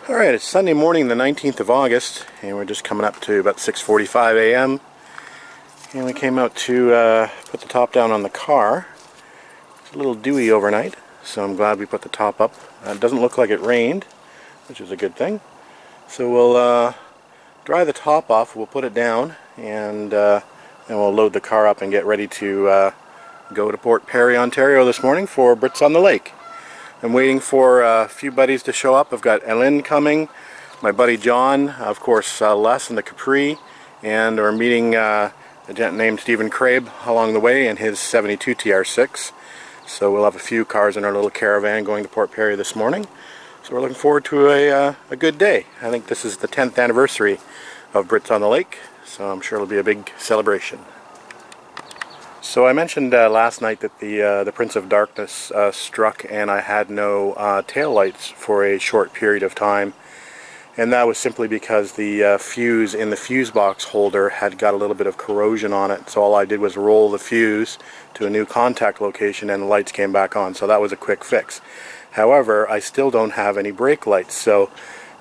Alright, it's Sunday morning, the 19th of August, and we're just coming up to about 6:45 a.m. And we came out to put the top down on the car. It's a little dewy overnight, so I'm glad we put the top up. It doesn't look like it rained, which is a good thing. So we'll dry the top off, we'll put it down, and we'll load the car up and get ready to go to Port Perry, Ontario this morning for Brits on the Lake. I'm waiting for a few buddies to show up. I've got Ellen coming, my buddy John, of course Les and the Capri, and we're meeting a gent named Stephen Crabe along the way in his 72 TR6. So we'll have a few cars in our little caravan going to Port Perry this morning. So we're looking forward to a good day. I think this is the 10th anniversary of Brits on the Lake, so I'm sure it'll be a big celebration. So I mentioned last night that the Prince of Darkness struck and I had no tail lights for a short period of time, and that was simply because the fuse in the fuse box holder had got a little bit of corrosion on it. So all I did was roll the fuse to a new contact location and the lights came back on, so that was a quick fix. However, I still don't have any brake lights, so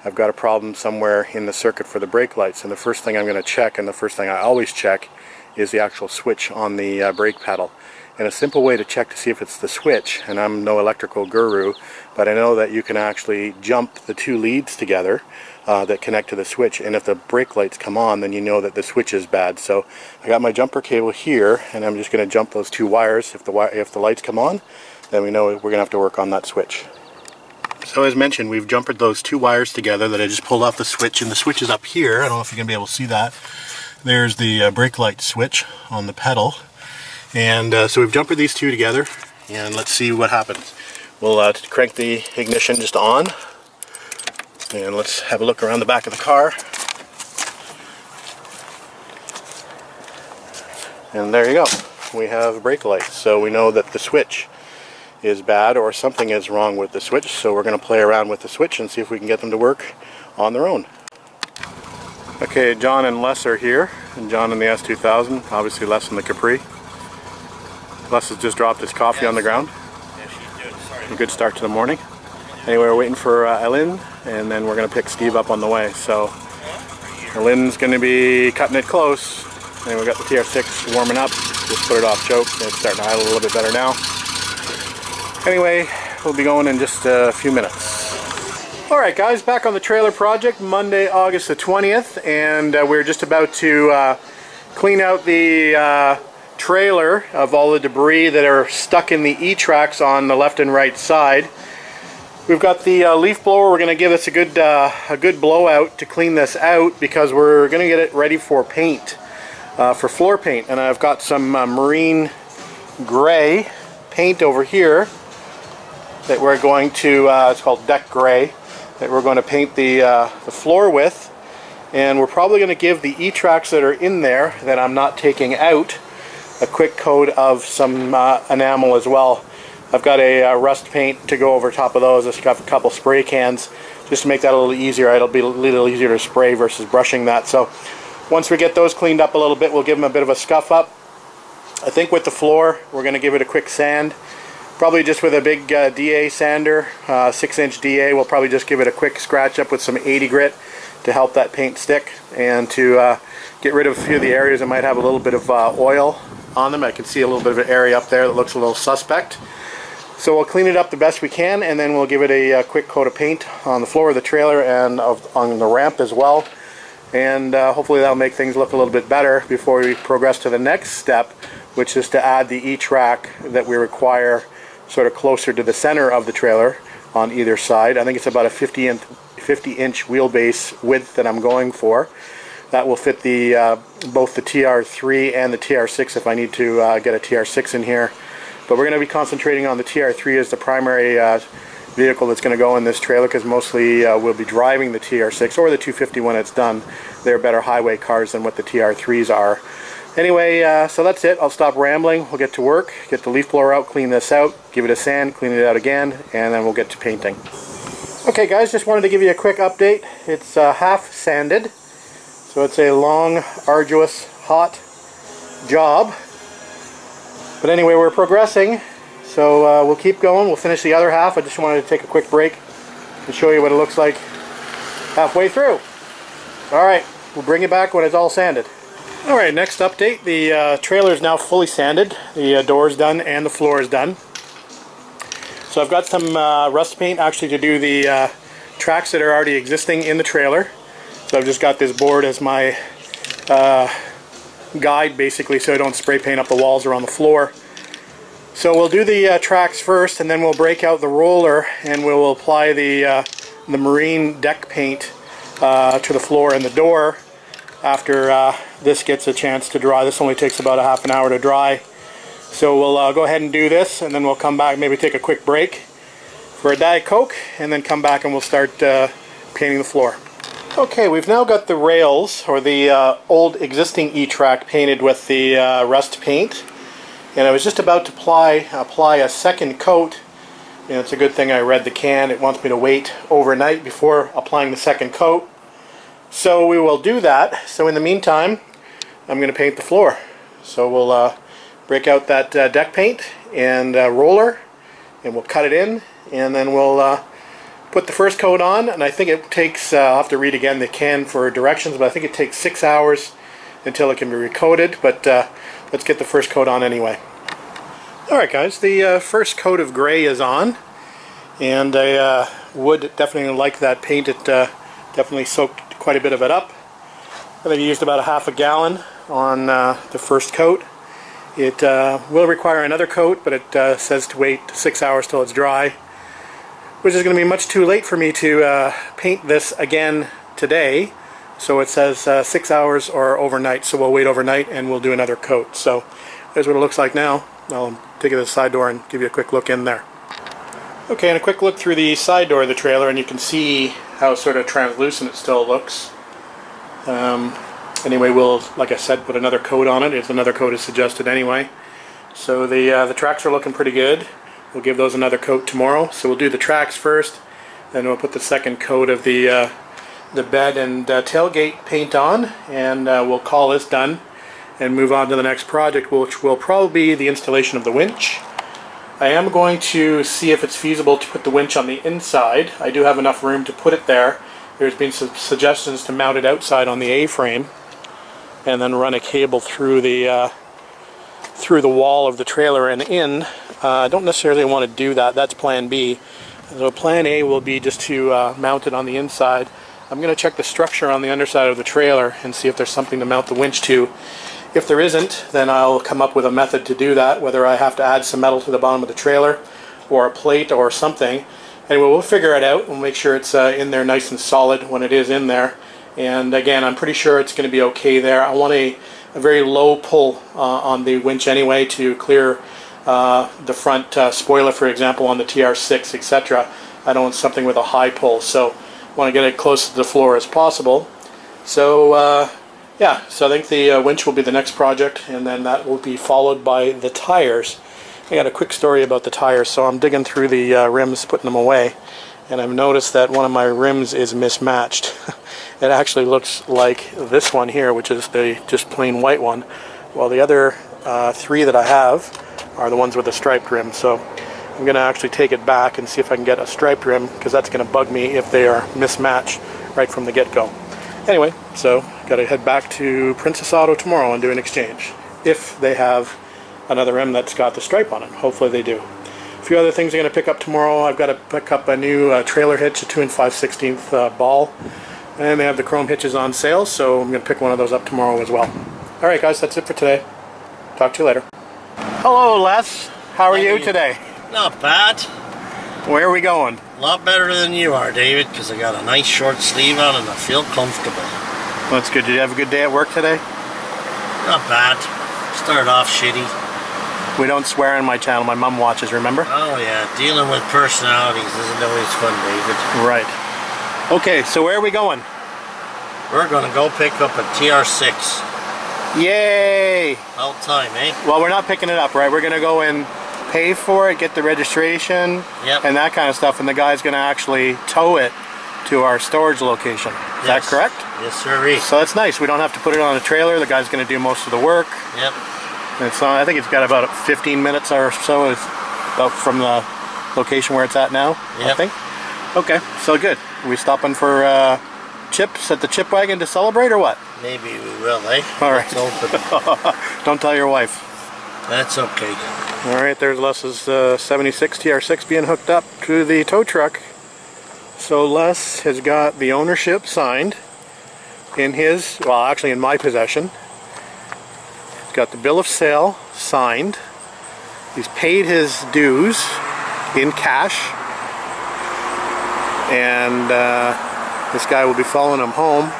I've got a problem somewhere in the circuit for the brake lights, and the first thing I'm going to check, and the first thing I always check, is the actual switch on the brake pedal. And a simple way to check to see if it's the switch, and I'm no electrical guru, but I know that you can actually jump the two leads together that connect to the switch, and if the brake lights come on, then you know that the switch is bad. So I got my jumper cable here, and I'm just going to jump those two wires. If the lights come on, then we know we're going to have to work on that switch. So as mentioned, we've jumpered those two wires together that I just pulled off the switch, and the switch is up here. I don't know if you're going to be able to see that. There's the brake light switch on the pedal, and so we've jumpered these two together, and let's see what happens. We'll crank the ignition just on, and let's have a look around the back of the car. And there you go, we have brake lights, so we know that the switch is bad or something is wrong with the switch, so we're going to play around with the switch and see if we can get them to work on their own. Okay, John and Les are here, and John in the S2000, obviously Les in the Capri. Les has just dropped his coffee on the ground. A good start to the morning. Anyway, we're waiting for Ellen, and then we're going to pick Steve up on the way. So, Ellen's going to be cutting it close, and we've got the TR6 warming up. Just put it off choke, and it's starting to idle a little bit better now. Anyway, we'll be going in just a few minutes. Alright guys, back on the trailer project, Monday, August the 20th, and we're just about to clean out the trailer of all the debris that are stuck in the E-tracks on the left and right side. We've got the leaf blower. We're going to give this a good blowout to clean this out, because we're going to get it ready for paint, for floor paint. And I've got some marine gray paint over here that we're going to, it's called deck gray, that we're going to paint the floor with, and we're probably going to give the E-tracks that are in there that I'm not taking out a quick coat of some enamel as well. I've got a rust paint to go over top of those. I've got a couple spray cans just to make that a little easier. It'll be a little easier to spray versus brushing that. So once we get those cleaned up a little bit, we'll give them a bit of a scuff up. I think with the floor, we're going to give it a quick sand. Probably just with a big DA sander, 6-inch DA, we'll probably just give it a quick scratch up with some 80 grit to help that paint stick, and to get rid of a few of the areas that might have a little bit of oil on them. I can see a little bit of an area up there that looks a little suspect. So we'll clean it up the best we can, and then we'll give it a quick coat of paint on the floor of the trailer and on the ramp as well. And hopefully that'll make things look a little bit better before we progress to the next step, which is to add the E-track that we require sort of closer to the center of the trailer on either side. I think it's about a 50-inch wheelbase width that I'm going for. That will fit both the TR3 and the TR6 if I need to get a TR6 in here. But we're going to be concentrating on the TR3 as the primary vehicle that's going to go in this trailer, because mostly we'll be driving the TR6 or the 250 when it's done. They're better highway cars than what the TR3s are. Anyway, so that's it. I'll stop rambling. We'll get to work, get the leaf blower out, clean this out, give it a sand, clean it out again, and then we'll get to painting. Okay guys, just wanted to give you a quick update. It's half sanded, so it's a long, arduous, hot job. But anyway, we're progressing, so we'll keep going. We'll finish the other half. I just wanted to take a quick break and show you what it looks like halfway through. Alright, we'll bring it back when it's all sanded. Alright, next update. The trailer is now fully sanded. The door's done and the floor is done. So I've got some rust paint actually to do the tracks that are already existing in the trailer. So I've just got this board as my guide basically, so I don't spray paint up the walls or on the floor. So we'll do the tracks first, and then we'll break out the roller and we'll apply the marine deck paint to the floor and the door after this gets a chance to dry. This only takes about a half an hour to dry. So we'll go ahead and do this, and then we'll come back, maybe take a quick break for a Diet Coke, and then come back and we'll start painting the floor. Okay, we've now got the rails, or the old existing E-track, painted with the rust paint. And I was just about to apply a second coat. You know, it's a good thing I read the can. It wants me to wait overnight before applying the second coat. So we will do that. So in the meantime, I'm going to paint the floor. So we'll break out that deck paint and roller, and we'll cut it in, and then we'll put the first coat on. And I think it takes, I'll have to read again the can for directions, but I think it takes 6 hours until it can be recoated. But let's get the first coat on anyway. Alright guys, the first coat of gray is on, and I would definitely like that paint. It definitely soaked quite a bit of it up. I've used about a half a gallon on the first coat. It will require another coat, but it says to wait 6 hours till it's dry, which is going to be much too late for me to paint this again today. So it says 6 hours or overnight, so we'll wait overnight and we'll do another coat. So there's what it looks like now. I'll take it to the side door and give you a quick look in there. Okay, and a quick look through the side door of the trailer, and you can see how sort of translucent it still looks. Anyway, we'll, like I said, put another coat on it if another coat is suggested anyway. So the tracks are looking pretty good. We'll give those another coat tomorrow. So we'll do the tracks first, then we'll put the second coat of the bed and tailgate paint on, and we'll call this done and move on to the next project, which will probably be the installation of the winch. I am going to see if it's feasible to put the winch on the inside. I do have enough room to put it there. There's been some suggestions to mount it outside on the A-frame and then run a cable through the wall of the trailer and in. I don't necessarily want to do that. That's plan B. So plan A will be just to mount it on the inside. I'm going to check the structure on the underside of the trailer and see if there's something to mount the winch to. If there isn't, then I'll come up with a method to do that, whether I have to add some metal to the bottom of the trailer or a plate or something. Anyway, we'll figure it out. We'll make sure it's in there nice and solid when it is in there. And again, I'm pretty sure it's going to be okay there. I want a very low pull on the winch anyway to clear the front spoiler, for example, on the TR6, etc. I don't want something with a high pull, so I want to get it close to the floor as possible. So yeah, so I think the winch will be the next project, and then that will be followed by the tires. I got a quick story about the tires. So I'm digging through the rims, putting them away, and I've noticed that one of my rims is mismatched. It actually looks like this one here, which is the just plain white one, while the other three that I have are the ones with the striped rim. So I'm going to actually take it back and see if I can get a striped rim, because that's going to bug me if they are mismatched right from the get-go. Anyway, so got to head back to Princess Auto tomorrow and do an exchange, if they have another rim that's got the stripe on it. Hopefully they do. A few other things I'm going to pick up tomorrow. I've got to pick up a new trailer hitch, a 2 5/16 ball, and they have the chrome hitches on sale, so I'm going to pick one of those up tomorrow as well. Alright guys, that's it for today. Talk to you later. Hello Les, how are you today? Not bad. Where are we going? A lot better than you are, David, because I got a nice short sleeve on and I feel comfortable. Well, that's good. Did you have a good day at work today? Not bad. Started off shitty. We don't swear on my channel. My mom watches, remember? Oh yeah, dealing with personalities isn't always fun, David. Right. Okay, so where are we going? We're going to go pick up a TR6. Yay! About time, eh? Well, we're not picking it up, right? We're going to go and pay for it, get the registration, and that kind of stuff, and the guy's going to actually tow it to our storage location. Is that correct? Yes, sir. So that's nice. We don't have to put it on a trailer. The guy's going to do most of the work. Yep. It's I think it's got about 15 minutes or so about from the location where it's at now, I think. Okay, so good. Are we stopping for chips at the chip wagon to celebrate or what? Maybe we will, eh? All right. It's open. Don't tell your wife. That's okay. All right, there's Les's 76 TR6 being hooked up to the tow truck. So Les has got the ownership signed in his, well, actually in my possession. He's got the bill of sale signed. He's paid his dues in cash. And this guy will be following him home.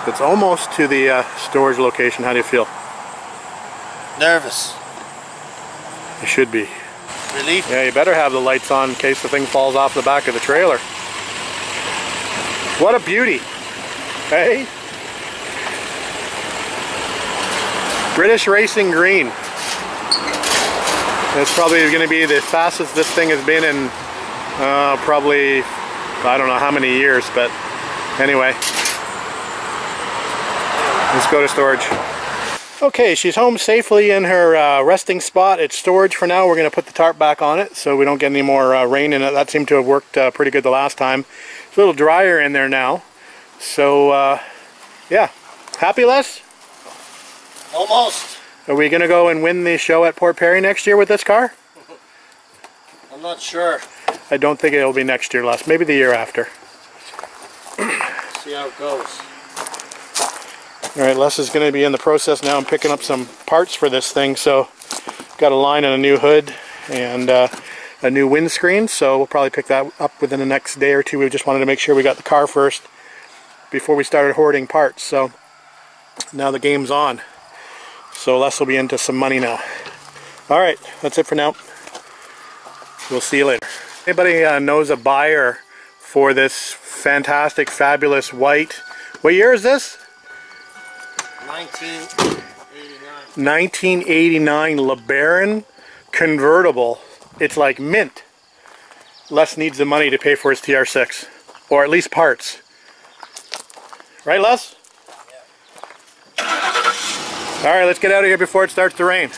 It's almost to the storage location. How do you feel? Nervous. You should be. Relief? Yeah, you better have the lights on in case the thing falls off the back of the trailer. What a beauty. Hey? British Racing Green. That's probably going to be the fastest this thing has been in probably, I don't know how many years, but anyway. Let's go to storage. Okay, she's home safely in her resting spot. It's storage for now. We're going to put the tarp back on it so we don't get any more rain in it. That seemed to have worked pretty good the last time. It's a little drier in there now. So, yeah. Happy, Les? Almost. Are we going to go and win the show at Port Perry next year with this car? I'm not sure. I don't think it'll be next year, Les. Maybe the year after. See how it goes. Alright, Les is going to be in the process now. I'm picking up some parts for this thing. So, got a line and a new hood and a new windscreen. So, we'll probably pick that up within the next day or two. We just wanted to make sure we got the car first before we started hoarding parts. So, now the game's on. So, Les will be into some money now. Alright, that's it for now. We'll see you later. Anybody knows a buyer for this fantastic, fabulous white? What year is this? 1989 LeBaron convertible. It's like mint. Les needs the money to pay for his TR6, or at least parts. Right, Les? Yeah. All right, let's get out of here before it starts to rain.